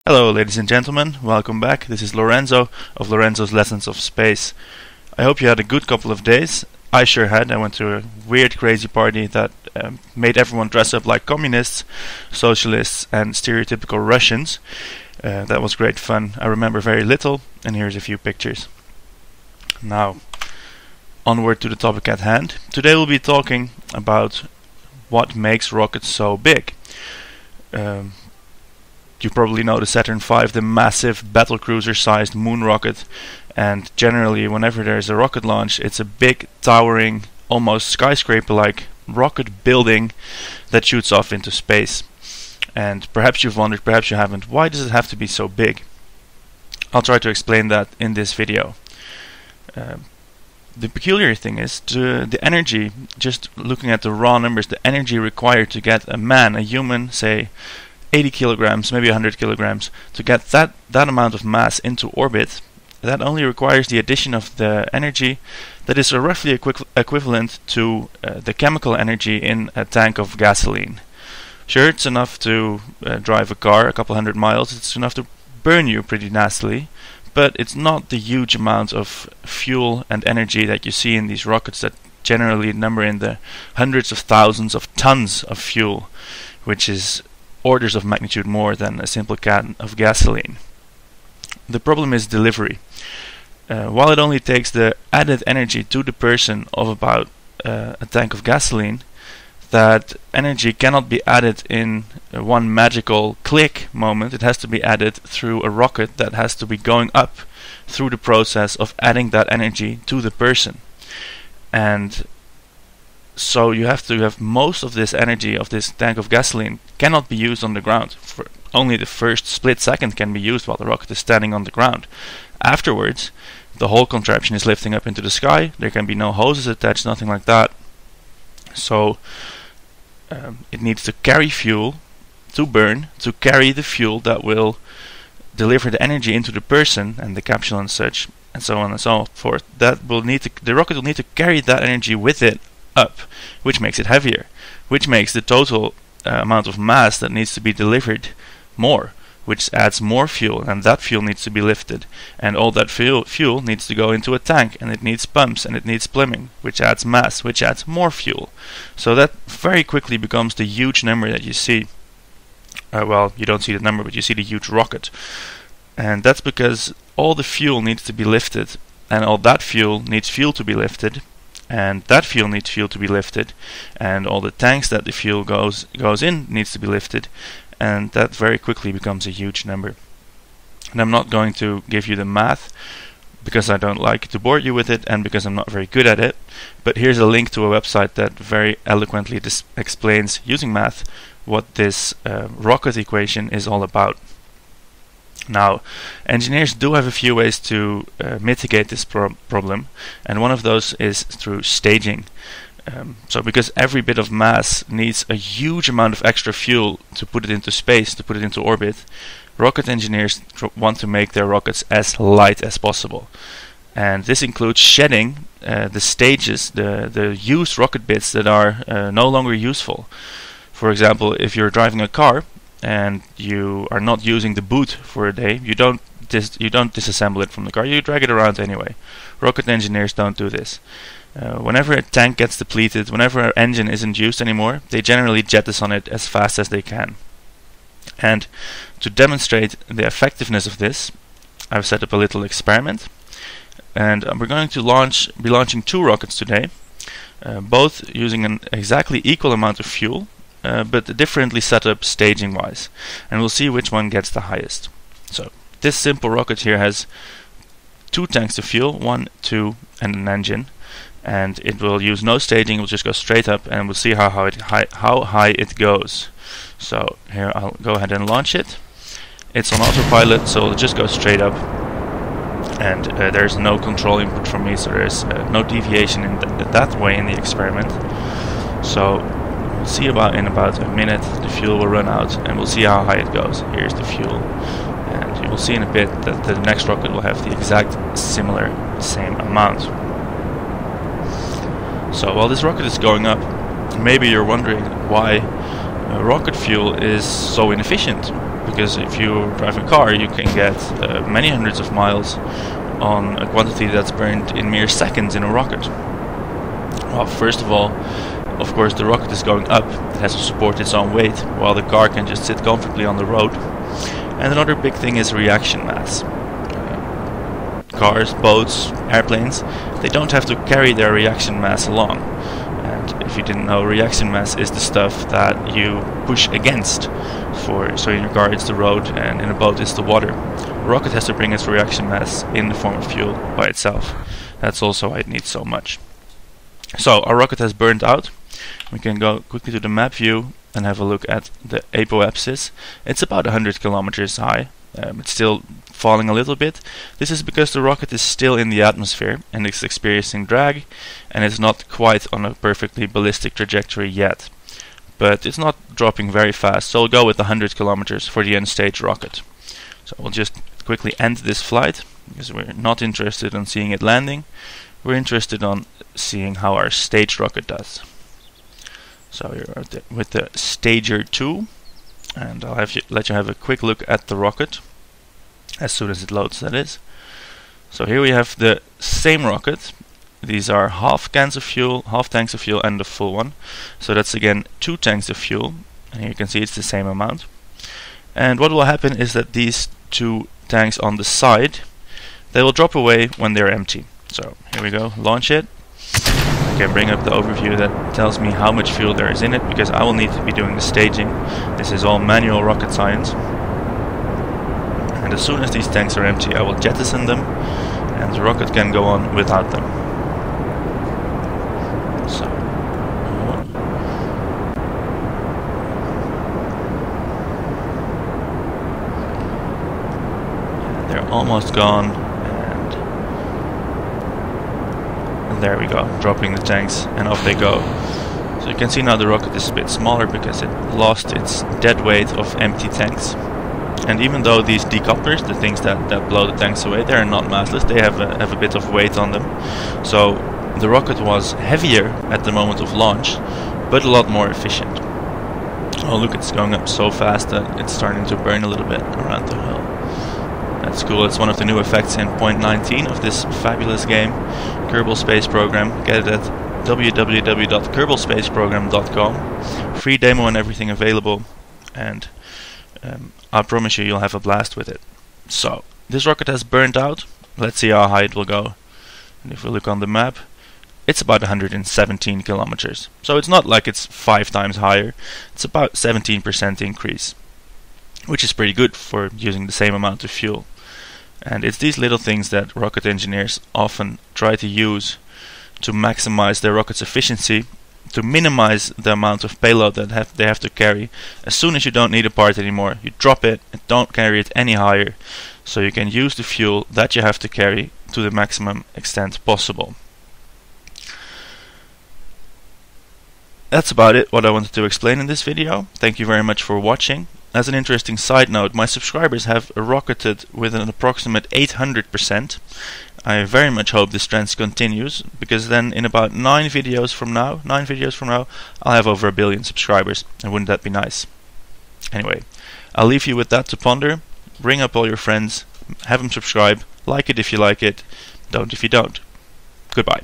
Hello ladies and gentlemen, welcome back. This is Lorenzo of Lorenzo's Lessons of Space. I hope you had a good couple of days. I sure had. I went to a weird crazy party that made everyone dress up like communists, socialists and stereotypical Russians. That was great fun. I remember very little, and here's a few pictures. Now, onward to the topic at hand. Today we'll be talking about what makes rockets so big. You probably know the Saturn V, the massive battlecruiser-sized moon rocket, and generally whenever there's a rocket launch it's a big, towering, almost skyscraper-like rocket building that shoots off into space. And perhaps you've wondered, perhaps you haven't, why does it have to be so big? I'll try to explain that in this video. The peculiar thing is the energy, just looking at the raw numbers, the energy required to get a man, a human, say 80 kilograms, maybe 100 kilograms, to get that amount of mass into orbit, that only requires the addition of the energy that is roughly equivalent to the chemical energy in a tank of gasoline. Sure, it's enough to drive a car a couple hundred miles, it's enough to burn you pretty nastily, but it's not the huge amount of fuel and energy that you see in these rockets that generally number in the hundreds of thousands of tons of fuel, which is orders of magnitude more than a simple can of gasoline. The problem is delivery. While it only takes the added energy to the person of about a tank of gasoline, that energy cannot be added in one magical click moment. It has to be added through a rocket that has to be going up through the process of adding that energy to the person. And so you have to have most of this energy of this tank of gasoline cannot be used on the ground. For only the first split second can be used while the rocket is standing on the ground. Afterwards, the whole contraption is lifting up into the sky. There can be no hoses attached, nothing like that. So it needs to carry fuel to burn, to carry the fuel that will deliver the energy into the person and the capsule and such, and so on and so forth. The rocket will need to carry that energy with it up, which makes it heavier, which makes the total amount of mass that needs to be delivered more, which adds more fuel, and that fuel needs to be lifted, and all that fuel needs to go into a tank, and it needs pumps, and it needs plumbing, which adds mass, which adds more fuel. So that very quickly becomes the huge number that you see. Well, you don't see the number, but you see the huge rocket, and that's because all the fuel needs to be lifted, and all that fuel needs fuel to be lifted, and that fuel needs fuel to be lifted, and all the tanks that the fuel goes in needs to be lifted, and that very quickly becomes a huge number. And I'm not going to give you the math because I don't like to bore you with it and because I'm not very good at it, but here's a link to a website that very eloquently explains using math what this rocket equation is all about. Now, engineers do have a few ways to mitigate this problem, and one of those is through staging. So because every bit of mass needs a huge amount of extra fuel to put it into space, to put it into orbit, rocket engineers want to make their rockets as light as possible. And this includes shedding the stages, the used rocket bits that are no longer useful. For example, if you're driving a car and you are not using the boot for a day, you don't disassemble it from the car, you drag it around anyway. Rocket engineers don't do this. Whenever a tank gets depleted, whenever an engine isn't used anymore, they generally jettison it as fast as they can. And to demonstrate the effectiveness of this, I've set up a little experiment, and we're going to be launching two rockets today, both using an exactly equal amount of fuel, but differently set up staging wise, and we'll see which one gets the highest. So this simple rocket here has two tanks of fuel, 1, 2 and an engine, and it will use no staging, it will just go straight up, and we'll see how high it goes. So here I'll go ahead and launch it. It's on autopilot, so it'll just go straight up, and there's no control input from me, so there's no deviation in that way in the experiment. So we'll see in about a minute the fuel will run out, and we'll see how high it goes. Here's the fuel, and you will see in a bit that the next rocket will have the exact same amount. So while this rocket is going up, maybe you're wondering why rocket fuel is so inefficient. because if you drive a car, you can get many hundreds of miles on a quantity that's burned in mere seconds in a rocket. Well, first of all, of course, the rocket is going up. It has to support its own weight, while the car can just sit comfortably on the road. And another big thing is reaction mass. Cars, boats, airplanes, they don't have to carry their reaction mass along. And if you didn't know, reaction mass is the stuff that you push against. So in your car it's the road, and in a boat it's the water. A rocket has to bring its reaction mass in the form of fuel by itself. That's also why it needs so much. So our rocket has burned out. We can go quickly to the map view and have a look at the apoapsis. It's about 100 kilometers high. It's still falling a little bit. This is because the rocket is still in the atmosphere and it's experiencing drag, and it's not quite on a perfectly ballistic trajectory yet. But it's not dropping very fast, so we'll go with 100 kilometers for the end stage rocket. So we'll just quickly end this flight, because we're not interested in seeing it landing. We're interested in seeing how our stage rocket does. So we're with the Stager 2, and I'll let you have a quick look at the rocket as soon as it loads, that is. So here we have the same rocket. These are half tanks of fuel, and the full one. So that's again 2 tanks of fuel, and here you can see it's the same amount. And what will happen is that these 2 tanks on the side, they will drop away when they're empty. So here we go, launch it. I can bring up the overview that tells me how much fuel there is in it, because I will need to be doing the staging. This is all manual rocket science. And as soon as these tanks are empty, I will jettison them, and the rocket can go on without them. So, they're almost gone, and there we go, dropping the tanks, and off they go. So you can see now the rocket is a bit smaller because it lost its dead weight of empty tanks. And even though these decouplers, the things that blow the tanks away, they are not massless, they have a bit of weight on them. So the rocket was heavier at the moment of launch, but a lot more efficient. Oh look, it's going up so fast that it's starting to burn a little bit around the hill. That's cool. It's one of the new effects in point 19 of this fabulous game, Kerbal Space Program. Get it at www.kerbalspaceprogram.com. Free demo and everything available, and I promise you'll have a blast with it. So, this rocket has burned out. Let's see how high it will go. And if we look on the map, it's about 117 kilometers. So it's not like it's 5 times higher. It's about 17% increase, which is pretty good for using the same amount of fuel. And it's these little things that rocket engineers often try to use to maximize their rocket's efficiency, to minimize the amount of payload that they have to carry. As soon as you don't need a part anymore, you drop it and don't carry it any higher, so you can use the fuel that you have to carry to the maximum extent possible. That's about it, what I wanted to explain in this video. Thank you very much for watching. As an interesting side note, my subscribers have rocketed with an approximate 800%. I very much hope this trend continues, because then in about 9 videos from now, I'll have over 1 billion subscribers, and wouldn't that be nice? Anyway, I'll leave you with that to ponder. Ring up all your friends, have them subscribe, like it if you like it, don't if you don't. Goodbye.